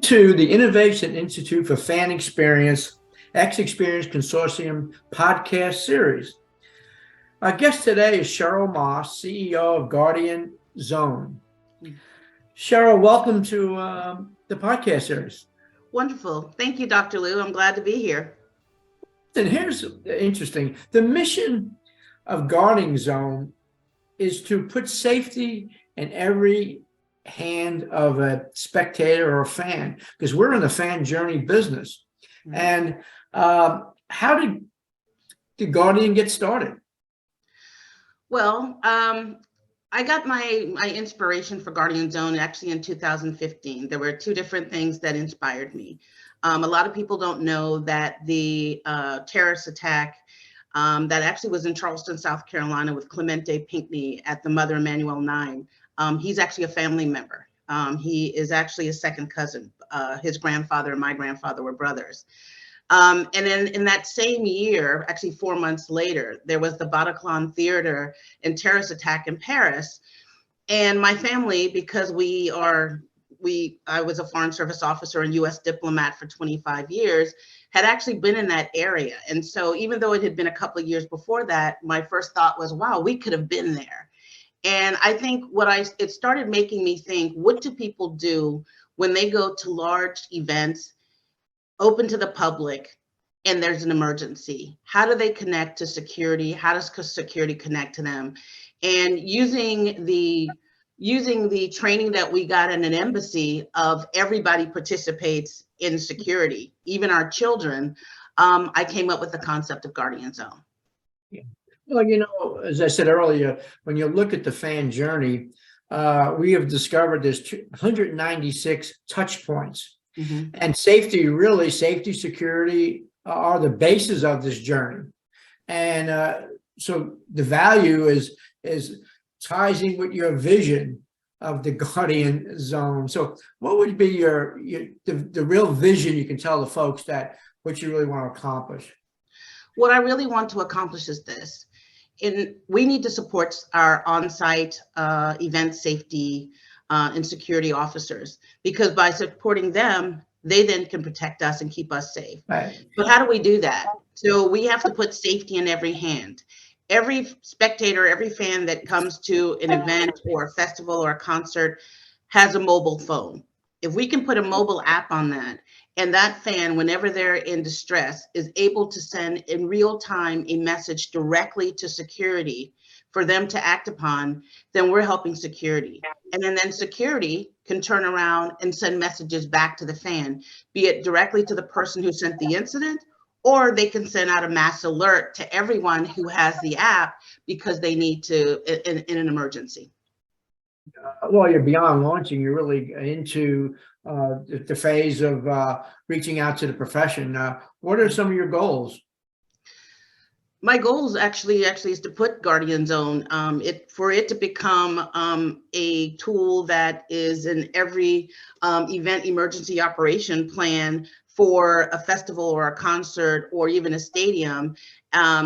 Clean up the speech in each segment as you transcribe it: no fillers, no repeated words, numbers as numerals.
To the Innovation Institute for Fan Experience, X Experience Consortium podcast series. Our guest today is Sheryl Pinckney-Maas, CEO of Guardian Zone. Sheryl, welcome to the podcast series. Wonderful. Thank you, Dr. Lou. I'm glad to be here. And here's interesting. The mission of Guardian Zone is to put safety in every hand of a spectator or a fan, because we're in the fan journey business. Mm-hmm. And how did the Guardian get started? Well, I got my inspiration for Guardian Zone actually in 2015. There were two different things that inspired me. A lot of people don't know that the terrorist attack that actually was in Charleston, South Carolina with Clemente Pinckney at the Mother Emanuel 9. He's actually a family member. He is actually a second cousin. His grandfather and my grandfather were brothers. And then in that same year, actually 4 months later, there was the Bataclan Theater and terrorist attack in Paris. And my family, because I was a Foreign Service officer and U.S. diplomat for 25 years, had actually been in that area. And so even though it had been a couple of years before that, my first thought was, wow, we could have been there. And I think it started making me think, what do people do when they go to large events, open to the public, and there's an emergency? How do they connect to security? How does security connect to them? And using the training that we got in an embassy of everybody participates in security, even our children, I came up with the concept of Guardian Zone. Yeah. Well, as I said earlier, when you look at the fan journey, we have discovered there's 196 touch points. Mm-hmm. And safety, security are the bases of this journey. And so the value is ties in with your vision of the Guardian Zone. So what would be the real vision you can tell the folks that what you really want to accomplish? What I really want to accomplish is this. We need to support our on-site event safety and security officers, because by supporting them, they then can protect us and keep us safe. Right. But how do we do that? So we have to put safety in every hand. Every spectator, every fan that comes to an event or a festival or a concert has a mobile phone. If we can put a mobile app on that, and that fan, whenever they're in distress, is able to send in real time a message directly to security for them to act upon, then we're helping security. And then security can turn around and send messages back to the fan, be it directly to the person who sent the incident, or they can send out a mass alert to everyone who has the app because they need to in an emergency. Well, you're beyond launching. You're really into the phase of reaching out to the profession. What are some of your goals? My goals actually is to put Guardian Zone, for it to become a tool that is in every event emergency operation plan for a festival or a concert or even a stadium,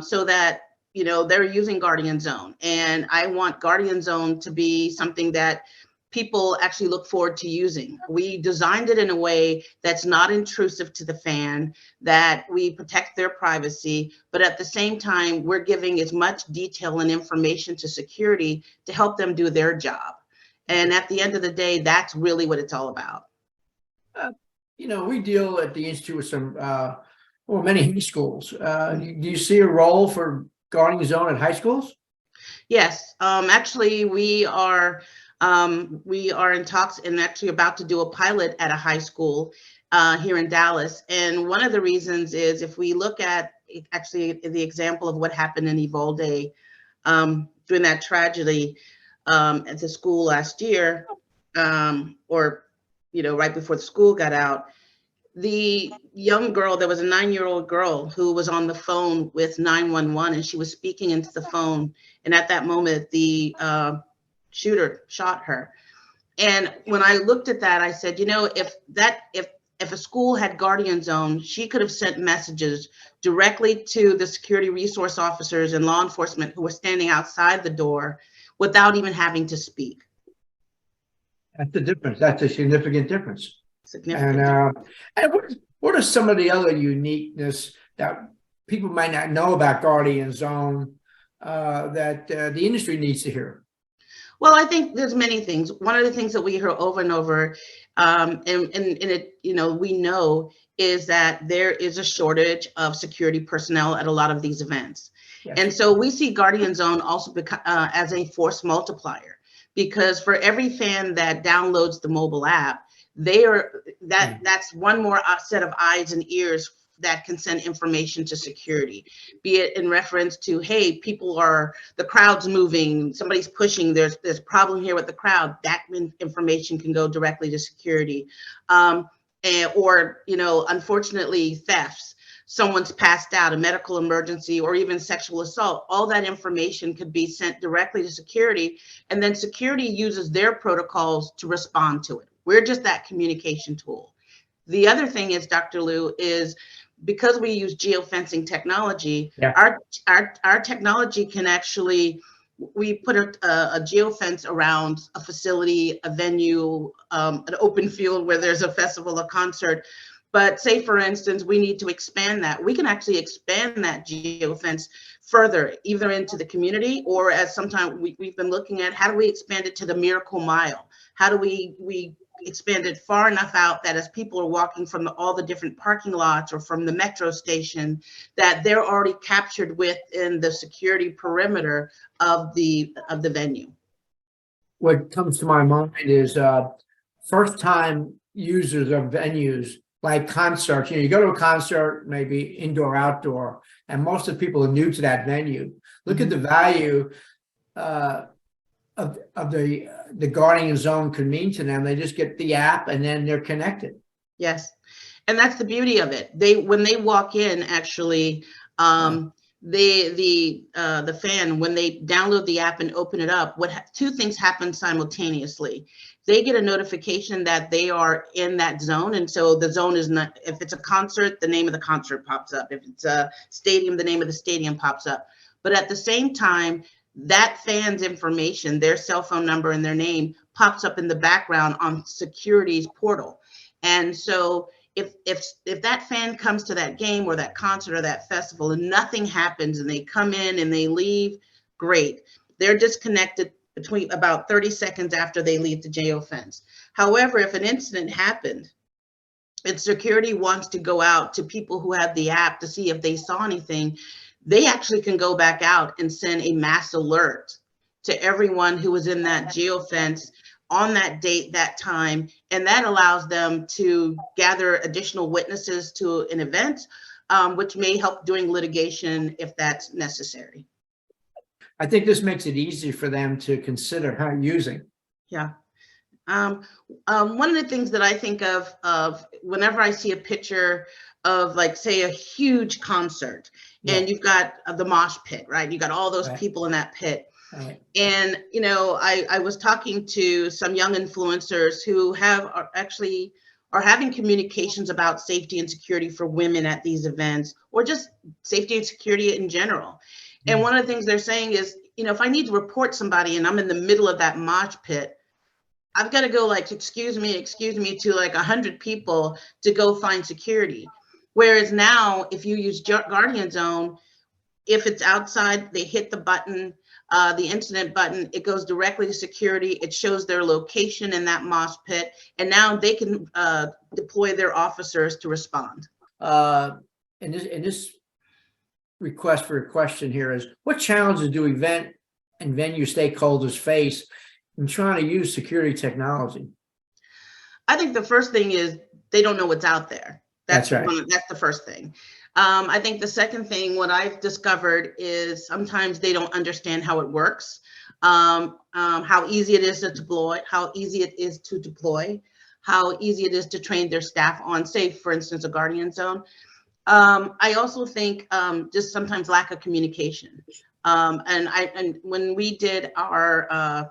so that they're using Guardian Zone. And I want Guardian Zone to be something that people actually look forward to using. We designed it in a way that's not intrusive to the fan, that we protect their privacy, but at the same time, we're giving as much detail and information to security to help them do their job. And at the end of the day, that's really what it's all about. We deal at the Institute with some, many high schools. Do you see a role for Guardian Zone at high schools? Yes, actually, we are in talks and actually about to do a pilot at a high school here in Dallas. And one of the reasons is, if we look at actually the example of what happened in Uvalde during that tragedy at the school last year, right before the school got out, the young girl, there was a 9-year-old girl who was on the phone with 911, and she was speaking into the phone. And at that moment, the shooter shot her. And when I looked at that, I said, if a school had Guardian Zone, she could have sent messages directly to the security resource officers and law enforcement who were standing outside the door without even having to speak. That's the difference. That's a significant difference. significant. And what are some of the other uniqueness that people might not know about Guardian Zone that the industry needs to hear? Well, I think there's many things. One of the things that we hear over and over, and it, we know is that there is a shortage of security personnel at a lot of these events. Yes. And so we see Guardian Zone also as a force multiplier, because for every fan that downloads the mobile app, that's one more set of eyes and ears that can send information to security, be it in reference to, hey, the crowd's moving, somebody's pushing, there's a problem here with the crowd. That information can go directly to security. Or, unfortunately, thefts, someone's passed out, a medical emergency, or even sexual assault. All that information could be sent directly to security, and then security uses their protocols to respond to it. We're just that communication tool. The other thing is, Dr. Liu, is because we use geofencing technology, our technology can actually, we put a geofence around a facility, a venue, an open field where there's a festival, a concert. But say, for instance, we need to expand that. We can actually expand that geofence further, either into the community, or as sometimes we've been looking at, how do we expand it to the Miracle Mile? How do we expand it far enough out that as people are walking from all the different parking lots or from the metro station, that they're already captured within the security perimeter of the venue? What comes to my mind is first-time users of venues like concerts. You go to a concert, maybe indoor, outdoor, and most of the people are new to that venue. Look at the value of the Guardian Zone could mean to them. They just get the app and then they're connected. Yes, and that's the beauty of it. When they walk in, actually, the fan, when they download the app and open it up, two things happen simultaneously. They get a notification that they are in that zone, and so the zone is not. If it's a concert, the name of the concert pops up. If it's a stadium, the name of the stadium pops up. But at the same time, that fan's information, their cell phone number and their name, pops up in the background on security's portal. And so if that fan comes to that game or that concert or that festival and nothing happens and they come in and they leave, great. They're disconnected between about 30 seconds after they leave the geofence. However, if an incident happened and security wants to go out to people who have the app to see if they saw anything, they actually can go back out and send a mass alert to everyone who was in that geofence on that date, that time, and that allows them to gather additional witnesses to an event, which may help doing litigation if that's necessary. I think this makes it easy for them to consider how using. Yeah. One of the things that I think of whenever I see a picture of, like, say, a huge concert, and you've got the mosh pit, right? You got all those people in that pit. Right. And, I was talking to some young influencers who are having communications about safety and security for women at these events, or just safety and security in general. And one of the things they're saying is, if I need to report somebody and I'm in the middle of that mosh pit, I've got to go, like, excuse me, to like 100 people to go find security. Whereas now, if you use Guardian Zone, if it's outside, they hit the button, the incident button, it goes directly to security. It shows their location in that mosh pit, and now they can deploy their officers to respond. And this request for a question here is, what challenges do event and venue stakeholders face in trying to use security technology? I think the first thing is they don't know what's out there. That's right. That's the first thing. I think the second thing, what I've discovered, is sometimes they don't understand how it works, how easy it is to deploy, how easy it is to train their staff on, say, for instance, a Guardian Zone. I also think just sometimes lack of communication. And when we did our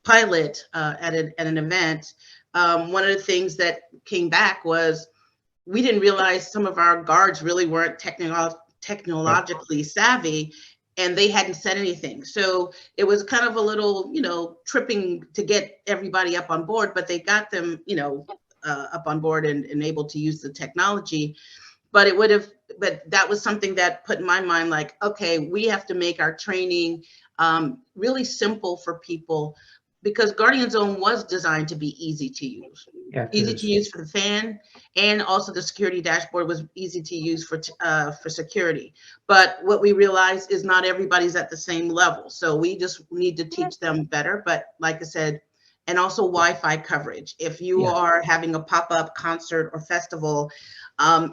pilot at an event, one of the things that came back was we didn't realize some of our guards really weren't technologically savvy, and they hadn't said anything. So it was kind of a little, tripping to get everybody up on board, but they got them, up on board and able to use the technology. But that was something that put in my mind, like, okay, we have to make our training really simple for people, because Guardian Zone was designed to be easy to use. Yeah, Easy to use for the fan, and also the security dashboard was easy to use for security. But what we realized is not everybody's at the same level, so we just need to teach them better. But like I said, and also Wi-Fi coverage. If you are having a pop-up concert or festival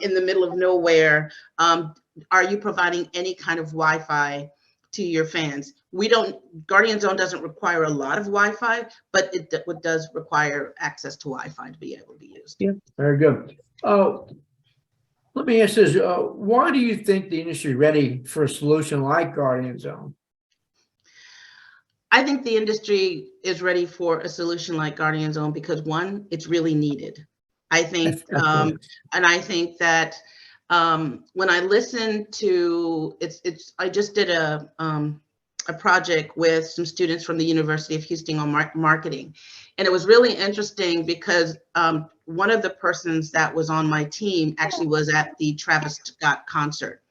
in the middle of nowhere, are you providing any kind of Wi-Fi to your fans? Guardian Zone doesn't require a lot of Wi-Fi, but it does require access to Wi-Fi to be able to be used. Yeah, very good. Let me ask this, why do you think the industry is ready for a solution like Guardian Zone? I think the industry is ready for a solution like Guardian Zone because, one, it's really needed. I think, and I think that when I listen to I just did a project with some students from the University of Houston on marketing, and it was really interesting because one of the persons that was on my team actually was at the Travis Scott concert,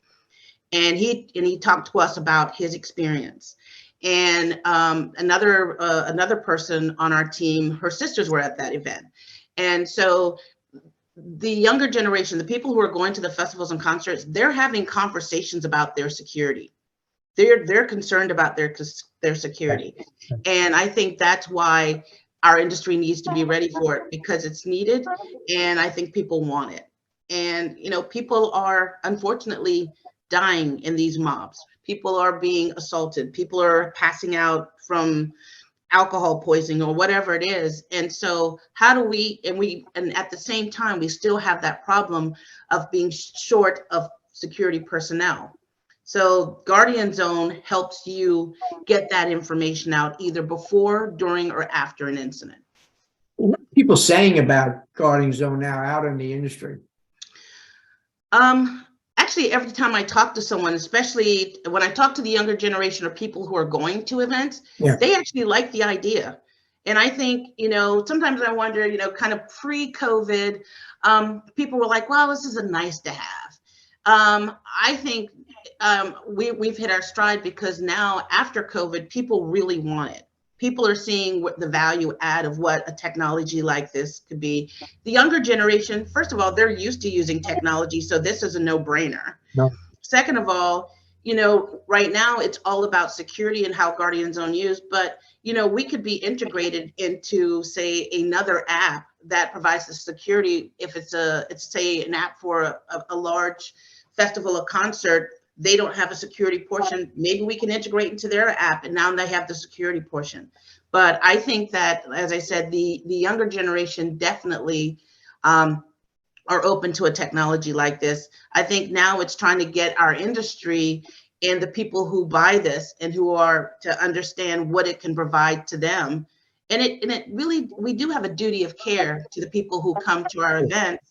and he talked to us about his experience. And another person on our team, her sisters were at that event, and so the younger generation, the people who are going to the festivals and concerts, they're having conversations about their security. They're concerned about their security, and I think that's why our industry needs to be ready for it, because it's needed, and I think people want it. And people are unfortunately dying in these mobs. People are being assaulted. People are passing out from alcohol poisoning or whatever it is. And so how do we, and at the same time, we still have that problem of being short of security personnel. So Guardian Zone helps you get that information out either before, during, or after an incident. What are people saying about Guardian Zone now out in the industry? Actually, every time I talk to someone, especially when I talk to the younger generation or people who are going to events, they actually like the idea. And I think, sometimes I wonder, kind of pre-COVID, people were like, well, this is a nice to have. I think we've hit our stride, because now after COVID, people really want it. People are seeing what the value add of what a technology like this could be. The younger generation, first of all, they're used to using technology, so this is a no-brainer. No. Second of all, right now it's all about security and how Guardian Zone used, but we could be integrated into, say, another app that provides the security. If it's say an app for a large festival or concert, they don't have a security portion. Maybe we can integrate into their app, and now they have the security portion. But I think that, as I said, the younger generation definitely are open to a technology like this. I think now it's trying to get our industry and the people who buy this and who are to understand what it can provide to them. And it really, we do have a duty of care to the people who come to our events.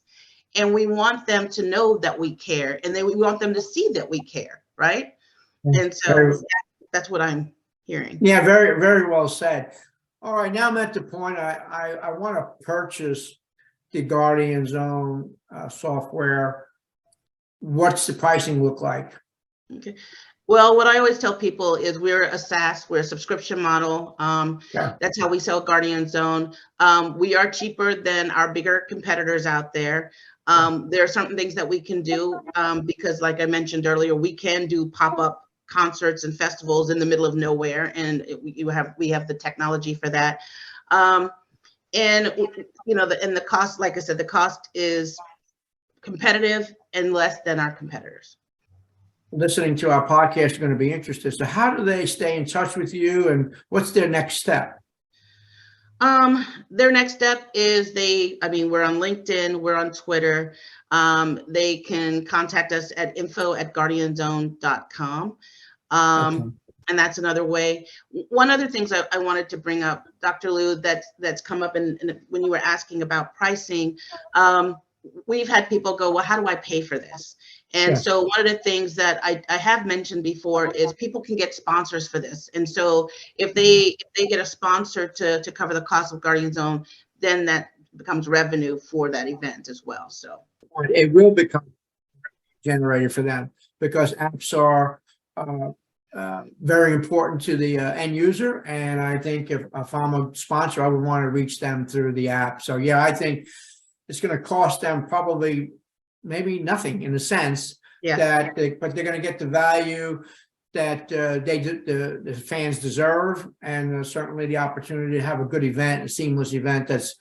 And we want them to know that we care, and then we want them to see that we care, right? And so that's what I'm hearing. Yeah, very, very well said. All right, now I'm at the point I want to purchase the Guardian Zone software. What's the pricing look like? Okay. Well, what I always tell people is we're a SaaS, we're a subscription model. That's how we sell Guardian Zone. We are cheaper than our bigger competitors out there. There are certain things that we can do because, like I mentioned earlier, we can do pop-up concerts and festivals in the middle of nowhere, and we have the technology for that. And the cost, like I said, the cost is competitive and less than our competitors. Listening to our podcast are going to be interested. So how do they stay in touch with you, and what's their next step? Their next step is we're on LinkedIn, we're on Twitter. They can contact us at info@guardianzone.com. And that's another way. One other things I wanted to bring up, Dr. Liu, that's come up when you were asking about pricing. We've had people go, well, how do I pay for this? And so one of the things that I have mentioned before is people can get sponsors for this. And so if they get a sponsor to cover the cost of Guardian Zone, then becomes revenue for that event as well. So it will become generated for them because apps are very important to the end user. And I think if I'm a sponsor, I would want to reach them through the app. So yeah, I think it's going to cost them probably maybe nothing in a sense but they're going to get the value that the fans deserve, and certainly the opportunity to have a good event, a seamless event that's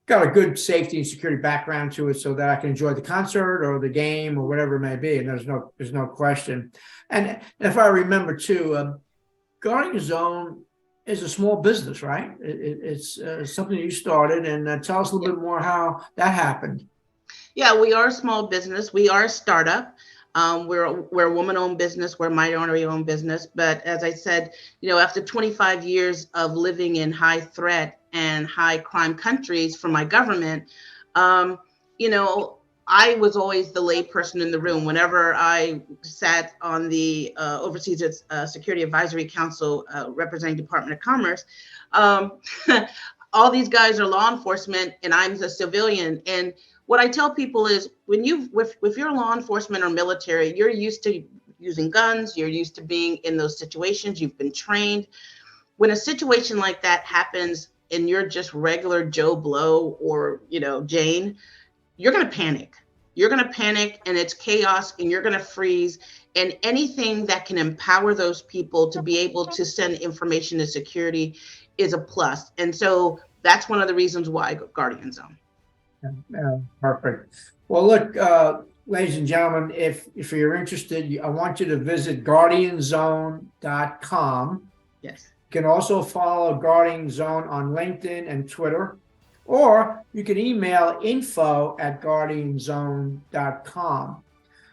got a good safety and security background to it, so that I can enjoy the concert or the game or whatever it may be. And there's no question. And if I remember too, Guardian Zone is a small business, right? It's something you started, and tell us a little bit more how that happened. Yeah, we are a small business. We are a startup. We're a woman-owned business. We're a minority-owned business. But as I said, after 25 years of living in high threat and high crime countries for my government, I was always the lay person in the room. Whenever I sat on the Overseas Security Advisory Council representing Department of Commerce, all these guys are law enforcement and I'm a civilian. And what I tell people is if you're law enforcement or military, you're used to using guns, you're used to being in those situations, you've been trained. When a situation like that happens and you're just regular Joe Blow or, Jane, you're going to panic. You're going to panic and it's chaos and you're going to freeze. And anything that can empower those people to be able to send information to security is a plus. And so that's one of the reasons why I go Guardian Zone. Perfect. Well, look, ladies and gentlemen, if you're interested, I want you to visit guardianzone.com. Yes. You can also follow Guardian Zone on LinkedIn and Twitter, or you can email info@guardianzone.com.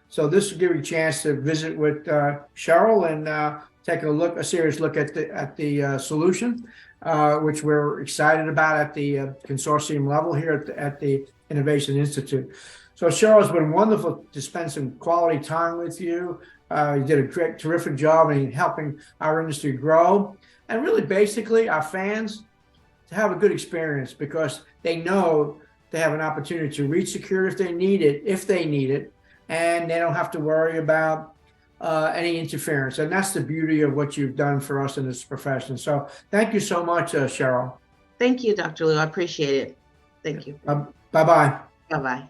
So this will give you a chance to visit with Sheryl and take a serious look at the solution, which we're excited about at the consortium level here at the Innovation Institute. So Sheryl, it's been wonderful to spend some quality time with you. You did a terrific job in helping our industry grow, and really basically our fans to have a good experience because they know they have an opportunity to reach security if they need it, and they don't have to worry about any interference. And that's the beauty of what you've done for us in this profession. So thank you so much, Sheryl. Thank you, Dr. Liu. I appreciate it. Thank you. Bye-bye. Bye-bye.